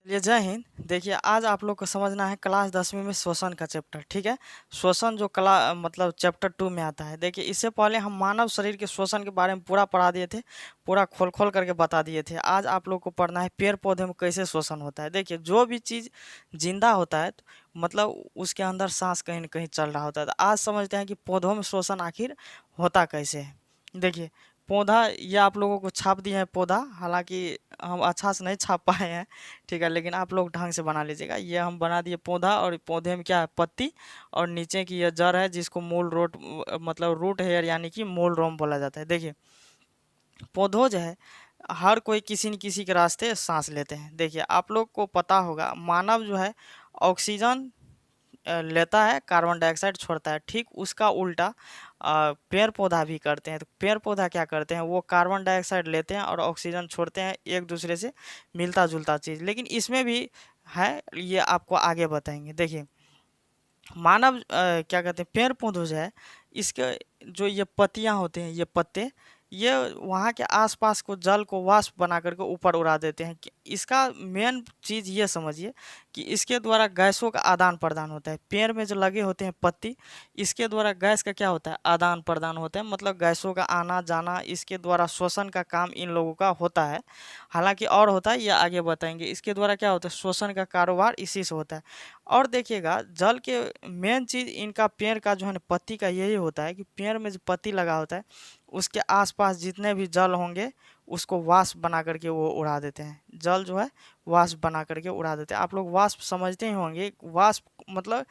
चलिए जय हिंद। देखिए आज आप लोग को समझना है क्लास 10वीं में श्वसन का चैप्टर। ठीक है, श्वसन जो कला मतलब चैप्टर 2 में आता है। देखिए इससे पहले हम मानव शरीर के श्वसन के बारे में पूरा पढ़ा दिए थे, पूरा खोल खोल करके बता दिए थे। आज आप लोग को पढ़ना है पेड़ पौधे में कैसे श्वसन होता है। देखिए जो भी चीज़ जिंदा होता है मतलब उसके अंदर सांस कहीं न कहीं चल रहा होता है। तो आज समझते हैं कि पौधों में श्वसन आखिर होता कैसे है। देखिए पौधा ये आप लोगों को छाप दिए हैं पौधा, हालांकि हम अच्छा से नहीं छाप पाए हैं। ठीक है, लेकिन आप लोग ढंग से बना लीजिएगा। ये हम बना दिए पौधा, और पौधे में क्या है, पत्ती, और नीचे की ये जड़ है जिसको मूल रूट मतलब रूट हेयर यानी कि मूल रोम बोला जाता है। देखिए पौधों जो है हर कोई किसी न किसी के रास्ते सांस लेते हैं। देखिए आप लोग को पता होगा मानव जो है ऑक्सीजन लेता है, कार्बन डाइऑक्साइड छोड़ता है। ठीक उसका उल्टा पेड़ पौधा भी करते हैं। तो पेड़ पौधा क्या करते हैं, वो कार्बन डाइऑक्साइड लेते हैं और ऑक्सीजन छोड़ते हैं, एक दूसरे से मिलता जुलता चीज़। लेकिन इसमें भी है, ये आपको आगे बताएंगे। देखिए मानव क्या कहते हैं, पेड़ पौधों जो है इसके जो ये पत्तियां होते हैं, ये पत्ते, ये वहाँ के आसपास को जल को वाष्प बना करके ऊपर उड़ा देते हैं। इसका मेन चीज़ ये समझिए कि इसके द्वारा गैसों का आदान प्रदान होता है। पेड़ में जो लगे होते हैं पत्ती, इसके द्वारा गैस का क्या होता है, आदान प्रदान होता है। मतलब गैसों का आना जाना, इसके द्वारा श्वसन का काम इन लोगों का होता है। हालांकि और होता है, ये आगे बताएंगे। इसके द्वारा क्या होता है, श्वसन का कारोबार इसी से होता है। और देखिएगा जल के मेन चीज़ इनका पेड़ का जो है ना पत्ती का यही होता है कि पेड़ में जो पत्ती लगा होता है उसके आसपास जितने भी जल होंगे उसको वाष्प बना करके वो उड़ा देते हैं। जल जो है वाष्प बना करके उड़ा देते हैं। आप लोग वाष्प समझते ही होंगे, वाष्प मतलब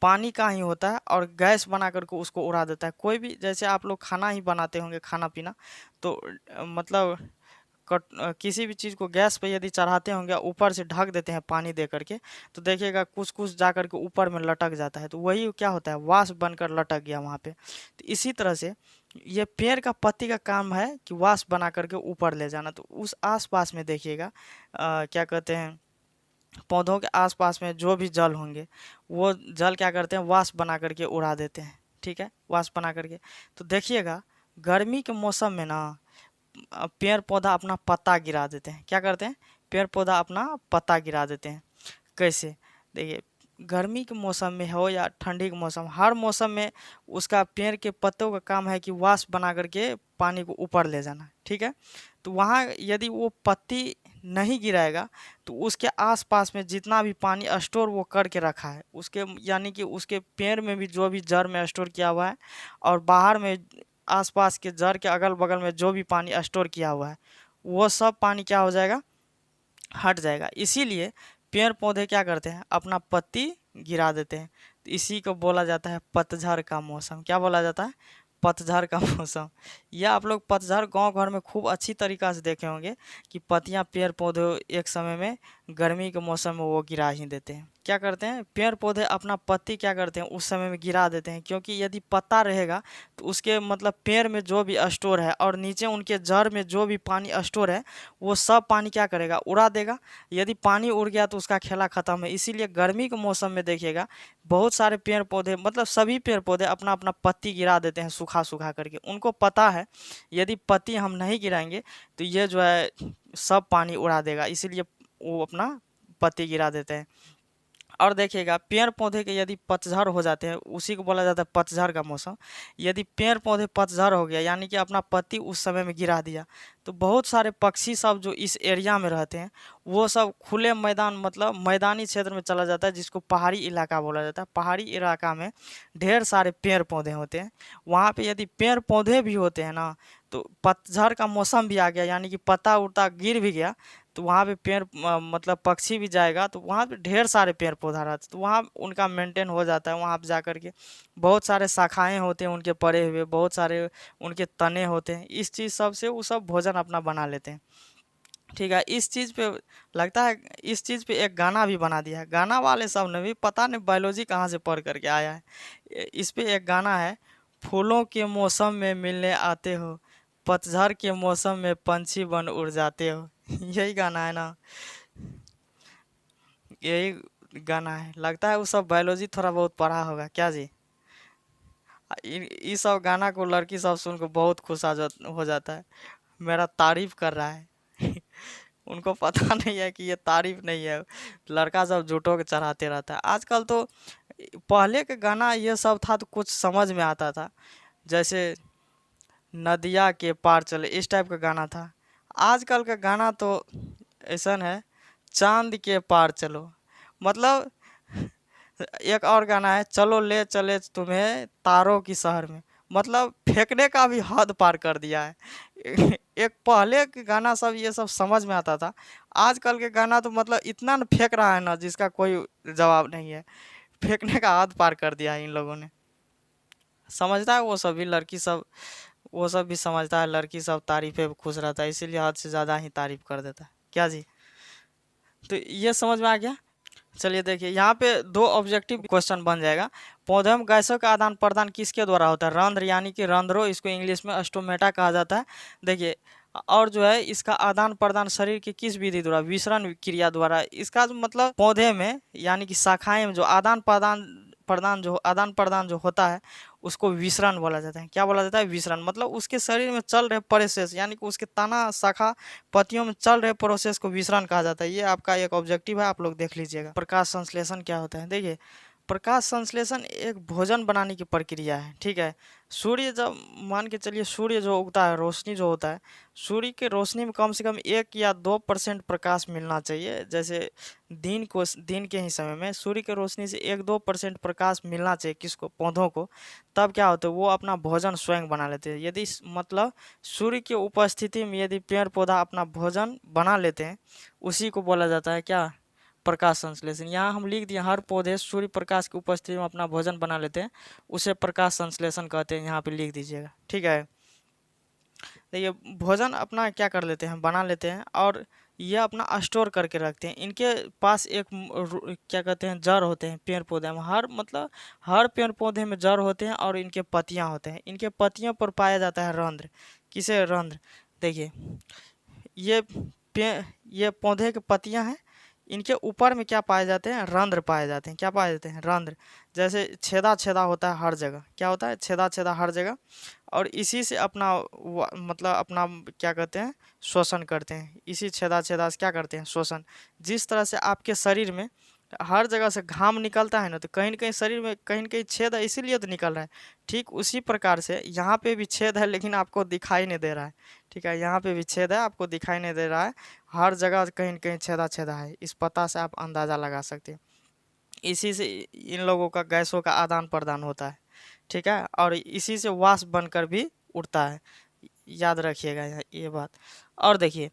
पानी का ही होता है और गैस बना करके उसको उड़ा देता है। कोई भी जैसे आप लोग खाना ही बनाते होंगे, खाना पीना, तो मतलब किसी भी चीज़ को गैस पे यदि चढ़ाते होंगे, ऊपर से ढक देते हैं पानी दे करके, तो देखिएगा कुछ कुछ जा करके ऊपर में लटक जाता है। तो वही क्या होता है, वाष्प बनकर लटक गया वहाँ पे। तो इसी तरह से ये पेड़ का पत्ती का काम है कि वाष्प बना करके ऊपर ले जाना। तो उस आसपास में देखिएगा क्या कहते हैं, पौधों के आसपास में जो भी जल होंगे वो जल क्या करते हैं, वाष्प बना करके उड़ा देते हैं। ठीक है, वाष्प बना करके। तो देखिएगा गर्मी के मौसम में ना पेड़ पौधा अपना पत्ता गिरा देते हैं। क्या करते हैं, पेड़ पौधा अपना पत्ता गिरा देते हैं। कैसे, देखिए गर्मी के मौसम में हो या ठंडी के मौसम, हर मौसम में उसका पेड़ के पत्तों का काम है कि वाष्प बना करके पानी को ऊपर ले जाना। ठीक है, तो वहाँ यदि वो पत्ती नहीं गिराएगा तो उसके आसपास में जितना भी पानी स्टोर वो करके रखा है उसके, यानी कि उसके पेड़ में भी जो भी जड़ में स्टोर किया हुआ है और बाहर में आसपास के जड़ के अगल बगल में जो भी पानी स्टोर किया हुआ है वो सब पानी क्या हो जाएगा, हट जाएगा। इसीलिए पेड़ पौधे क्या करते हैं, अपना पत्ती गिरा देते हैं। तो इसी को बोला जाता है पतझड़ का मौसम। क्या बोला जाता है, पतझड़ का मौसम। यह आप लोग पतझड़ गांव घर में खूब अच्छी तरीक़ा से देखे होंगे कि पत्तियां पेड़ पौधे एक समय में गर्मी के मौसम में वो गिरा ही देते हैं। क्या करते हैं, पेड़ पौधे अपना पत्ती क्या करते हैं उस समय में गिरा देते हैं, क्योंकि यदि पत्ता रहेगा तो उसके मतलब पेड़ में जो भी स्टोर है और नीचे उनके जड़ में जो भी पानी स्टोर है वो सब पानी क्या करेगा, उड़ा देगा। यदि पानी उड़ गया तो उसका खेला खत्म है। इसीलिए गर्मी के मौसम में देखिएगा बहुत सारे पेड़ पौधे मतलब सभी पेड़ पौधे अपना अपना पत्ती गिरा देते हैं सूखा सूखा करके। उनको पता है यदि पत्ती हम नहीं गिराएंगे तो ये जो है सब पानी उड़ा देगा, इसीलिए वो अपना पत्ती गिरा देते हैं। और देखिएगा पेड़ पौधे के यदि पतझड़ हो जाते हैं, उसी को बोला जाता है पतझड़ का मौसम। यदि पेड़ पौधे पतझड़ हो गया यानी कि अपना पत्ती उस समय में गिरा दिया, तो बहुत सारे पक्षी सब जो इस एरिया में रहते हैं वो सब खुले मैदान मतलब मैदानी क्षेत्र में चला जाता है, जिसको पहाड़ी इलाका बोला जाता है। पहाड़ी इलाका में ढेर सारे पेड़ पौधे होते हैं। वहाँ पे यदि पेड़ पौधे भी होते हैं ना, तो पतझड़ का मौसम भी आ गया यानी कि पत्ता उड़ता गिर भी गया, तो वहाँ पे पेड़ मतलब पक्षी भी जाएगा तो वहाँ पे ढेर सारे पेड़ पौधा रहते, तो वहाँ उनका मेंटेन हो जाता है। वहाँ पे जा कर के बहुत सारे शाखाएं होते हैं उनके पड़े हुए, बहुत सारे उनके तने होते हैं। इस चीज़ सब से वो सब भोजन अपना बना लेते हैं। ठीक है, इस चीज़ पे लगता है इस चीज़ पे एक गाना भी बना दिया है। गाना वाले सब ने भी पता नहीं बायोलॉजी कहाँ से पढ़ करके आया है। इस पे एक गाना है, फूलों के मौसम में मिलने आते हो, पतझड़ के मौसम में पंछी बन उड़ जाते हो। यही गाना है ना, यही गाना है। लगता है वो सब बायोलॉजी थोड़ा बहुत पढ़ा होगा क्या जी। इस सब गाना को लड़की सब सुन को बहुत खुश हो जाता है, मेरा तारीफ कर रहा है। उनको पता नहीं है कि ये तारीफ नहीं है, लड़का सब झूठों के चढ़ाते रहता है। आजकल तो पहले के गाना ये सब था तो कुछ समझ में आता था, जैसे नदिया के पार चले इस टाइप का गाना था। आजकल का गाना तो ऐसा है, चांद के पार चलो, मतलब एक और गाना है, चलो ले चले तुम्हें तारों की शहर में, मतलब फेंकने का भी हद पार कर दिया है। एक पहले के गाना सब ये सब समझ में आता था, आजकल के गाना तो मतलब इतना न फेंक रहा है ना जिसका कोई जवाब नहीं है, फेंकने का हद पार कर दिया है इन लोगों ने। समझता है वो सभी लड़की सब, वो सब भी समझता है, लड़की सब तारीफे पे खुश रहता है, इसीलिए हद से ज़्यादा ही तारीफ कर देता है। क्या जी, तो ये समझ में आ गया। चलिए देखिए, यहाँ पे दो ऑब्जेक्टिव क्वेश्चन बन जाएगा। पौधे में गैसों का आदान प्रदान किसके द्वारा होता है? रंध्र यानी कि रंध्रों, इसको इंग्लिश में स्टोमेटा कहा जाता है। देखिए, और जो है इसका आदान प्रदान शरीर की किस विधि द्वारा? विसरण क्रिया द्वारा। इसका जो मतलब पौधे में यानी कि शाखाएं में जो आदान प्रदान जो होता है उसको विसरण बोला जाता है। क्या बोला जाता है? विसरण। मतलब उसके शरीर में चल रहे प्रोसेस, यानी कि उसके तना शाखा पत्तियों में चल रहे प्रोसेस को विसरण कहा जाता है। ये आपका एक ऑब्जेक्टिव है, आप लोग देख लीजिएगा। प्रकाश संश्लेषण क्या होता है? देखिए, प्रकाश संश्लेषण एक भोजन बनाने की प्रक्रिया है, ठीक है। सूर्य जब मान के चलिए, सूर्य जो उगता है, रोशनी जो होता है, सूर्य के रोशनी में कम से कम 1 या 2% प्रकाश मिलना चाहिए। जैसे दिन के ही समय में सूर्य के रोशनी से 1-2% प्रकाश मिलना चाहिए किसको? पौधों को। तब क्या होता है, वो अपना भोजन स्वयं बना लेते हैं। यदि मतलब सूर्य की उपस्थिति में यदि पेड़ पौधा अपना भोजन बना लेते हैं, उसी को बोला जाता है क्या? प्रकाश संश्लेषण। यहाँ हम लिख दिए, हर पौधे सूर्य प्रकाश की उपस्थिति में अपना भोजन बना लेते हैं, उसे प्रकाश संश्लेषण कहते हैं। यहाँ पे लिख दीजिएगा, ठीक है। देखिए, भोजन अपना क्या कर लेते हैं? बना लेते हैं, और यह अपना स्टोर करके रखते हैं। इनके पास एक क्या कहते हैं, जड़ होते हैं पेड़ पौधे में। हर पेड़ पौधे में जड़ होते हैं और इनके पत्तियां होते हैं। इनके पत्तियों पर पाया जाता है रंध्र। किसे? रंध्र। देखिए, ये ये पौधे के पत्तियां हैं, इनके ऊपर में क्या पाए जाते हैं? रंध्र पाए जाते हैं। क्या पाए जाते हैं? रंध्र। जैसे छेदा छेदा होता है हर जगह। क्या होता है? छेदा छेदा हर जगह। और इसी से अपना मतलब अपना क्या कहते हैं, शोषण करते हैं। इसी छेदा छेदा से क्या करते हैं? शोषण। जिस तरह से आपके शरीर में हर जगह से घाम निकलता है ना, तो कहीं न कहीं शरीर में कहीं न कहीं छेद है, इसीलिए तो निकल रहा है। ठीक उसी प्रकार से यहाँ पे भी छेद है, लेकिन आपको दिखाई नहीं दे रहा है, ठीक है। यहाँ पे भी छेद है, आपको दिखाई नहीं दे रहा है। हर जगह कहीं न कहीं छेदा छेदा है। इस पता से आप अंदाज़ा लगा सकते हैं। इसी से इन लोगों का गैसों का आदान प्रदान होता है, ठीक है। और इसी से वाष्प बनकर भी उड़ता है। याद रखिएगा ये बात। और देखिए,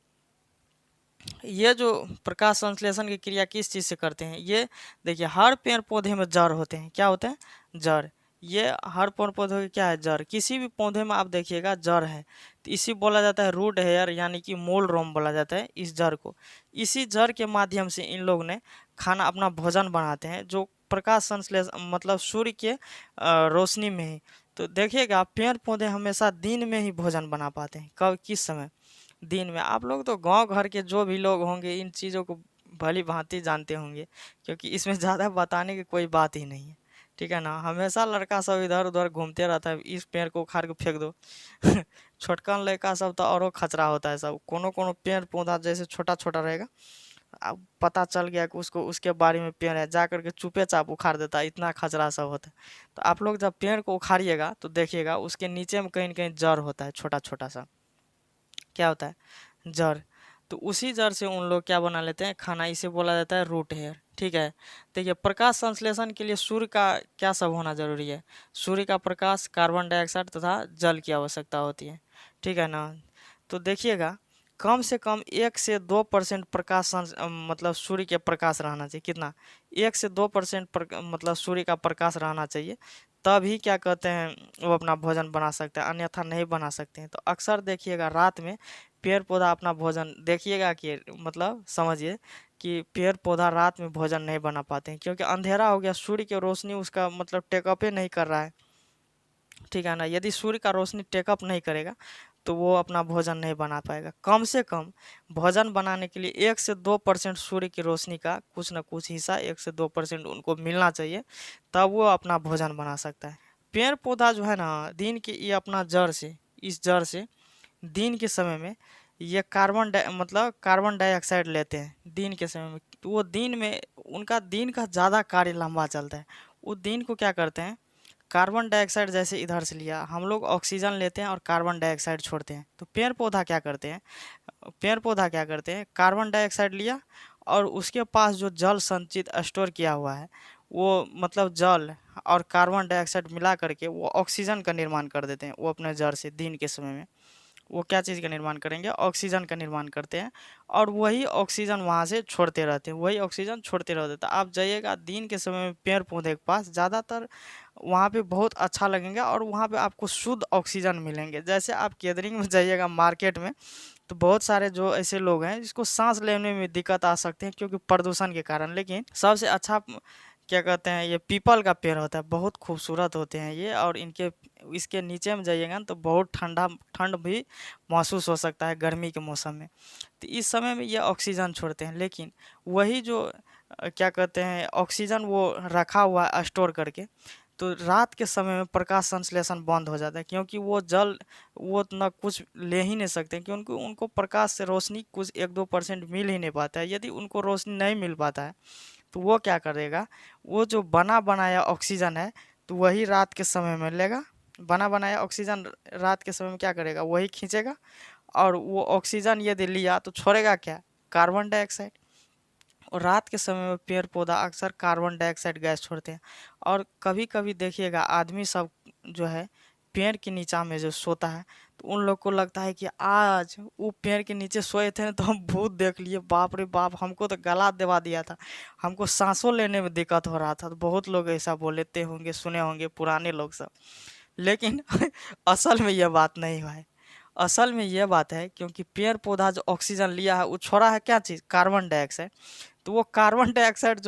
ये जो प्रकाश संश्लेषण की क्रिया किस चीज़ से करते हैं? ये देखिए, हर पेड़ पौधे में जड़ होते हैं। क्या होते हैं? जड़। ये हर पेड़ पौधे के क्या है? जड़। किसी भी पौधे में आप देखिएगा जड़ है, तो इसी बोला जाता है रूट हेयर, यानी कि मूल रोम बोला जाता है इस जड़ को। इसी जड़ के माध्यम से इन लोग ने खाना अपना भोजन बनाते हैं, जो प्रकाश संश्लेषण मतलब सूर्य के रोशनी में ही। तो देखिएगा, पेड़ पौधे हमेशा दिन में ही भोजन बना पाते हैं। कब? किस समय? दिन में। आप लोग तो गांव घर के जो भी लोग होंगे इन चीज़ों को भली भांति जानते होंगे, क्योंकि इसमें ज़्यादा बताने की कोई बात ही नहीं है, ठीक है ना। हमेशा लड़का सब इधर उधर घूमते रहता है, इस पेड़ को उखाड़ के फेंक दो। छोटकन लड़का सब तो औरों खचरा होता है सब। कोनो कोनो पेड़ पौधा जैसे छोटा छोटा रहेगा, अब पता चल गया कि उसको उसके बारे में पेड़ है, जा करके चुपे चाप उखाड़ देता है, इतना खचरा सब होता है। तो आप लोग जब पेड़ को उखाड़िएगा तो देखिएगा उसके नीचे में कहीं न कहीं जड़ होता है, छोटा छोटा सा। क्या होता है? जड़। तो उसी जड़ से उन लोग क्या बना लेते हैं? खाना। इसे बोला जाता है रूट हेयर, ठीक है। देखिए, प्रकाश संश्लेषण के लिए सूर्य का क्या सब होना जरूरी है? सूर्य का प्रकाश, कार्बन डाइऑक्साइड तथा जल की आवश्यकता होती है, ठीक है ना। तो देखिएगा, कम से कम 1 से 2% प्रकाश मतलब सूर्य के प्रकाश रहना चाहिए। कितना? 1 से 2% मतलब सूर्य का प्रकाश रहना चाहिए, तभी क्या कहते हैं, वो अपना भोजन बना सकते हैं, अन्यथा नहीं बना सकते हैं। तो अक्सर देखिएगा रात में पेड़ पौधा अपना भोजन, देखिएगा कि मतलब समझिए कि पेड़ पौधा रात में भोजन नहीं बना पाते हैं, क्योंकि अंधेरा हो गया, सूर्य की रोशनी उसका मतलब टेकअप ही नहीं कर रहा है, ठीक है ना। यदि सूर्य का रोशनी टेकअप नहीं करेगा तो वो अपना भोजन नहीं बना पाएगा। कम से कम भोजन बनाने के लिए 1 से 2% सूर्य की रोशनी का कुछ न कुछ हिस्सा 1 से 2% उनको मिलना चाहिए, तब वो अपना भोजन बना सकता है। पेड़ पौधा जो है ना, दिन के ये अपना जड़ से, इस जड़ से दिन के समय में ये मतलब कार्बन डाइऑक्साइड लेते हैं दिन के समय में, तो वो दिन में उनका दिन का ज़्यादा कार्य लंबा चलता है। वो दिन को क्या करते हैं, कार्बन डाइऑक्साइड जैसे इधर से लिया, हम लोग ऑक्सीजन लेते हैं और कार्बन डाइऑक्साइड छोड़ते हैं। तो पेड़ पौधा क्या करते हैं, कार्बन डाइऑक्साइड लिया और उसके पास जो जल संचित स्टोर किया हुआ है, वो मतलब जल और कार्बन डाइऑक्साइड मिला करके वो ऑक्सीजन का निर्माण कर देते हैं। वो अपने जड़ से दिन के समय में वो क्या चीज़ का निर्माण करेंगे, ऑक्सीजन का निर्माण करते हैं और वही ऑक्सीजन वहाँ से छोड़ते रहते हैं, वही ऑक्सीजन छोड़ते रहते हैं। तो आप जाइएगा दिन के समय में पेड़ पौधे के पास, ज़्यादातर वहाँ पे बहुत अच्छा लगेगा और वहाँ पे आपको शुद्ध ऑक्सीजन मिलेंगे। जैसे आप गैदरिंग में जाइएगा मार्केट में, तो बहुत सारे जो ऐसे लोग हैं जिसको सांस लेने में दिक्कत आ सकते हैं क्योंकि प्रदूषण के कारण, लेकिन सबसे अच्छा क्या कहते हैं, ये पीपल का पेड़ होता है, बहुत खूबसूरत होते हैं ये, और इसके नीचे में जाइएगा ना तो बहुत ठंड भी महसूस हो सकता है गर्मी के मौसम में। तो इस समय में ये ऑक्सीजन छोड़ते हैं, लेकिन वही जो क्या कहते हैं ऑक्सीजन वो रखा हुआ है स्टोर करके, तो रात के समय में प्रकाश संश्लेषण बंद हो जाता है क्योंकि वो ना कुछ ले ही नहीं सकते, क्योंकि उनको प्रकाश से रोशनी कुछ 1-2% मिल ही नहीं पाता है। यदि उनको रोशनी नहीं मिल पाता है तो वो क्या करेगा, वो जो बना बनाया ऑक्सीजन है तो वही रात के समय में लेगा, बना बनाया ऑक्सीजन रात के समय में क्या करेगा, वही खींचेगा और वो ऑक्सीजन यदि लिया तो छोड़ेगा क्या, कार्बन डाइऑक्साइड। और रात के समय में पेड़ पौधा अक्सर कार्बन डाइऑक्साइड गैस छोड़ते हैं। और कभी कभी देखिएगा आदमी सब जो है पेड़ के नीचा में जो सोता है, तो उन लोग को लगता है कि आज वो पेड़ के नीचे सोए थे ना तो हम भूत देख लिए, बाप रे बाप, हमको तो गला दबा दिया था, हमको सांसों लेने में दिक्कत हो रहा था। तो बहुत लोग ऐसा बोलते होंगे, सुने होंगे पुराने लोग सब, लेकिन असल में यह बात नहीं हुआ है। असल में यह बात है क्योंकि पेड़ पौधा जो ऑक्सीजन लिया है वो छोड़ा है क्या चीज़, कार्बन डाइऑक्साइड। तो वो कार्बन डाइऑक्साइड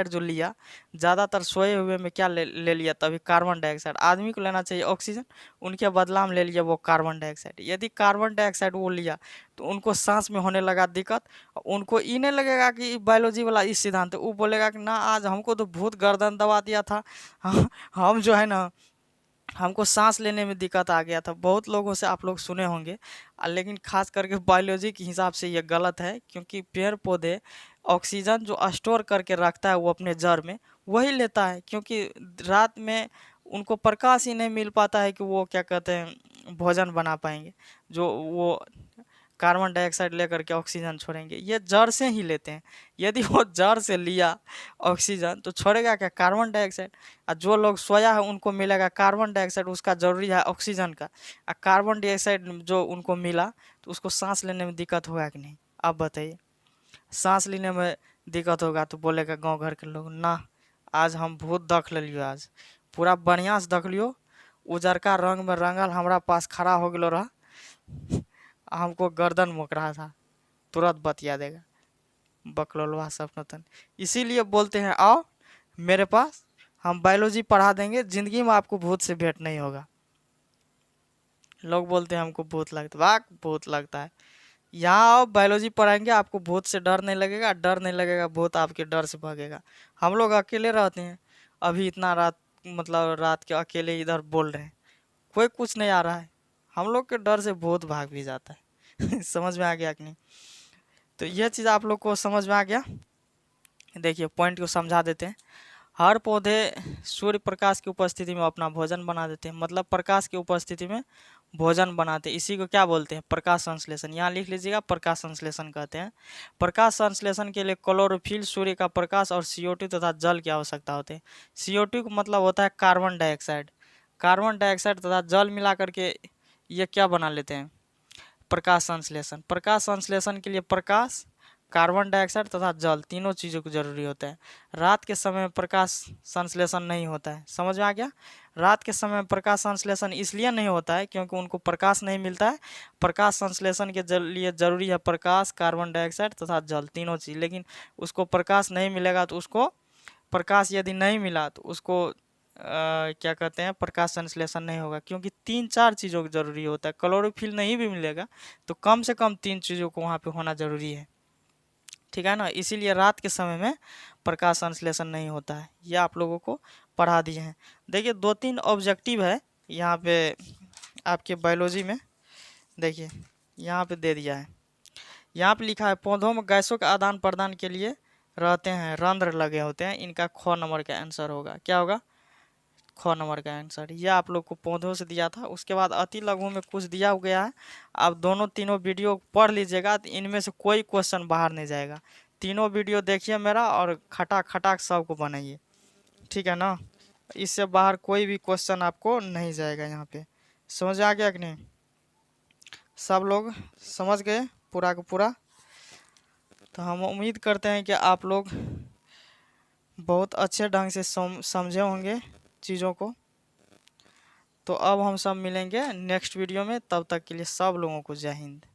जो लिया, ज़्यादातर सोए हुए में क्या ले लिया, तभी कार्बन डाइऑक्साइड। आदमी को लेना चाहिए ऑक्सीजन, उनके बदला में ले लिया वो कार्बन डाइऑक्साइड। यदि कार्बन डाइऑक्साइड वो लिया तो उनको सांस में होने लगा दिक्कत, उनको ये नहीं लगेगा कि बायोलॉजी वाला इस सिद्धांत, वो बोलेगा कि ना आज हमको तो भूत गर्दन दबा दिया था, हम जो है ना हमको सांस लेने में दिक्कत आ गया था। बहुत लोगों से आप लोग सुने होंगे, लेकिन खास करके बायोलॉजी के हिसाब से ये गलत है क्योंकि पेड़ पौधे ऑक्सीजन जो स्टोर करके रखता है वो अपने जड़ में वही लेता है, क्योंकि रात में उनको प्रकाश ही नहीं मिल पाता है कि वो क्या कहते हैं भोजन बना पाएंगे, जो वो कार्बन डाइऑक्साइड लेकर के ऑक्सीजन छोड़ेंगे। ये जड़ से ही लेते हैं। यदि वो जड़ से लिया ऑक्सीजन तो छोड़ेगा क्या, कार्बन डाइऑक्साइड। और जो लोग सोया है उनको मिलेगा कार्बन डाइऑक्साइड, उसका जरूरी है ऑक्सीजन का। और कार्बन डाइऑक्साइड जो उनको मिला तो उसको सांस लेने में दिक्कत होगा कि नहीं, आप बताइए। सांस लेने में दिक्कत होगा तो बोलेगा गाँव घर के लोग, ना आज हम भूत देख लियो, आज पूरा बढ़िया से देख लियो, उजरका रंग में रंगल हमारा पास खड़ा हो गलो रहा, हमको गर्दन मोक रहा था, तुरंत बतिया देगा बकलोलवा सब नतन। इसीलिए बोलते हैं आओ मेरे पास, हम बायोलॉजी पढ़ा देंगे, जिंदगी में आपको भूत से भेंट नहीं होगा। लोग बोलते हैं हमको भूत लगता, वाह भूत लगता है, यहाँ आओ बायोलॉजी पढ़ाएंगे, आपको भूत से डर नहीं लगेगा, डर नहीं लगेगा, भूत आपके डर से भागेगा। हम लोग अकेले रहते हैं, अभी इतना रात मतलब रात के अकेले इधर बोल रहे हैं, कोई कुछ नहीं आ रहा है, हम लोग के डर से भूत भाग भी जाता है। समझ में आ गया कि नहीं। तो यह चीज़ आप लोग को समझ में आ गया। देखिए पॉइंट को समझा देते हैं। हर पौधे सूर्य प्रकाश की उपस्थिति में अपना भोजन बना देते हैं, मतलब प्रकाश की उपस्थिति में भोजन बनाते हैं। इसी को क्या बोलते हैं, प्रकाश संश्लेषण। यहाँ लिख लीजिएगा, प्रकाश संश्लेषण कहते हैं। प्रकाश संश्लेषण के लिए क्लोरोफिल, सूर्य का प्रकाश और CO2 तथा जल की आवश्यकता होती है। CO2 का मतलब होता है कार्बन डाइऑक्साइड। कार्बन डाइऑक्साइड तथा जल मिला करके ये क्या बना लेते हैं, प्रकाश संश्लेषण। प्रकाश संश्लेषण के लिए प्रकाश, कार्बन डाइऑक्साइड तथा जल तीनों चीज़ों को जरूरी होता है। रात के समय में प्रकाश संश्लेषण नहीं होता है, समझ में आ गया। रात के समय में प्रकाश संश्लेषण इसलिए नहीं होता है क्योंकि उनको प्रकाश नहीं मिलता है। प्रकाश संश्लेषण के लिए जरूरी है प्रकाश, कार्बन डाइऑक्साइड तथा जल तीनों चीज़, लेकिन उसको प्रकाश नहीं मिलेगा तो उसको प्रकाश यदि नहीं मिला तो उसको क्या कहते हैं, प्रकाश संश्लेषण नहीं होगा, क्योंकि 3-4 चीज़ों को जरूरी होता है। क्लोरोफिल नहीं भी मिलेगा तो कम से कम 3 चीज़ों को वहाँ पे होना जरूरी है, ठीक है ना। इसीलिए रात के समय में प्रकाश संश्लेषण नहीं होता है। ये आप लोगों को पढ़ा दिए हैं। देखिए 2-3 ऑब्जेक्टिव है यहाँ पे आपके बायोलॉजी में। देखिए यहाँ पे दे दिया है। यहाँ पे लिखा है पौधों में गैसों का आदान प्रदान के लिए रहते हैं, रंध्र लगे होते हैं, इनका ख नंबर का आंसर होगा। क्या होगा? ख नंबर का आंसर। यह आप लोग को पौधों से दिया था। उसके बाद अति लघु में कुछ दिया गया है, आप दोनों तीनों वीडियो पढ़ लीजिएगा, तो इनमें से कोई क्वेश्चन बाहर नहीं जाएगा। तीनों वीडियो देखिए मेरा और खटाक खटाक सबको बनाइए, ठीक है ना। इससे बाहर कोई भी क्वेश्चन आपको नहीं जाएगा। यहाँ पे समझ आ गया कि नहीं? सब लोग समझ गए पूरा का पूरा? तो हम उम्मीद करते हैं कि आप लोग बहुत अच्छे ढंग से समझे होंगे चीज़ों को। तो अब हम सब मिलेंगे नेक्स्ट वीडियो में, तब तक के लिए सब लोगों को जय हिंद।